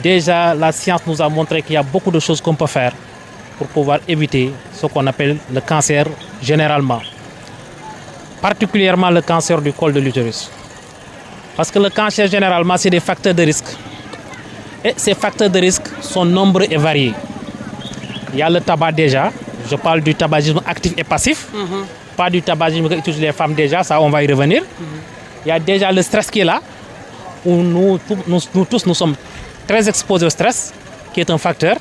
Déjà, la science nous a montré qu'il y a beaucoup de choses qu'on peut faire pour pouvoir éviter ce qu'on appelle le cancer généralement. Particulièrement le cancer du col de l'utérus. Parce que le cancer généralement, c'est des facteurs de risque. Et ces facteurs de risque sont nombreux et variés. Il y a le tabac déjà, je parle du tabagisme actif et passif, pas du tabagisme qu'utilisent les femmes déjà, ça on va y revenir. Il y a déjà le stress qui est là, où nous tous nous sommes très exposés au stress, qui est un facteur.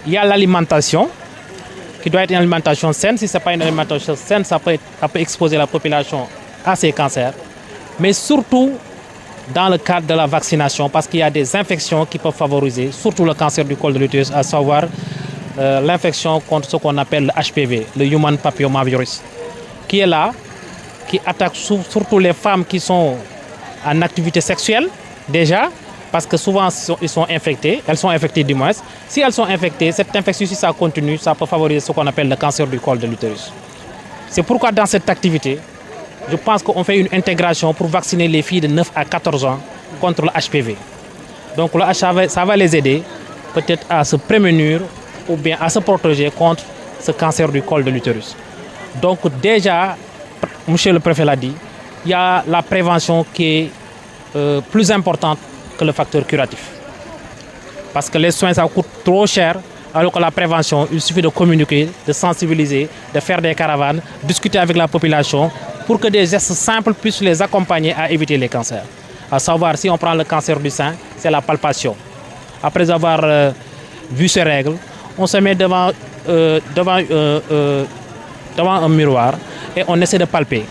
Il y a l'alimentation, qui doit être une alimentation saine. Si ce n'est pas une alimentation saine, ça peut exposer la population à ces cancers. Mais surtout dans le cadre de la vaccination, parce qu'il y a des infections qui peuvent favoriser, surtout le cancer du col de l'utérus, à savoir l'infection contre ce qu'on appelle le HPV, le Human Papillomavirus, qui est là, qui attaque surtout les femmes qui sont en activité sexuelle, déjà, parce que souvent elles sont infectées du moins. Si elles sont infectées, cette infection, si ça continue, ça peut favoriser ce qu'on appelle le cancer du col de l'utérus. C'est pourquoi dans cette activité, je pense qu'on fait une intégration pour vacciner les filles de 9 à 14 ans contre le HPV. Donc le HPV, ça va les aider peut-être à se prémunir ou bien à se protéger contre ce cancer du col de l'utérus. Donc déjà, monsieur le préfet l'a dit, il y a la prévention qui est plus importante que le facteur curatif. Parce que les soins, ça coûte trop cher, alors que la prévention, il suffit de communiquer, de sensibiliser, de faire des caravanes, discuter avec la population pour que des gestes simples puissent les accompagner à éviter les cancers. À savoir, si on prend le cancer du sein, c'est la palpation. Après avoir vu ces règles, on se met devant un miroir et on essaie de palper.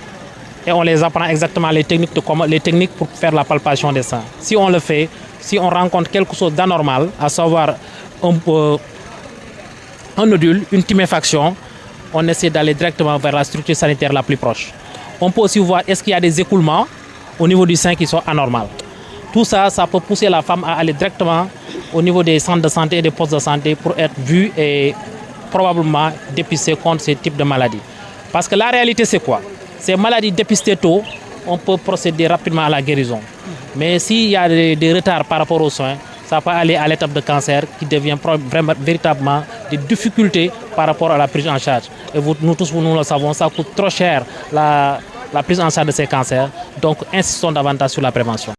Et on les apprend exactement les techniques pour faire la palpation des seins. Si on le fait, si on rencontre quelque chose d'anormal, à savoir un nodule, une tuméfaction, on essaie d'aller directement vers la structure sanitaire la plus proche. On peut aussi voir est-ce qu'il y a des écoulements au niveau du sein qui sont anormaux. Tout ça, ça peut pousser la femme à aller directement au niveau des centres de santé et des postes de santé pour être vue et probablement dépistée contre ce type de maladies. Parce que la réalité, c'est quoi? Ces maladies dépistées tôt, on peut procéder rapidement à la guérison. Mais s'il y a des retards par rapport aux soins, ça peut aller à l'étape de cancer qui devient véritablement des difficultés par rapport à la prise en charge. Et nous tous, nous le savons, ça coûte trop cher la prise en charge de ces cancers. Donc, insistons davantage sur la prévention.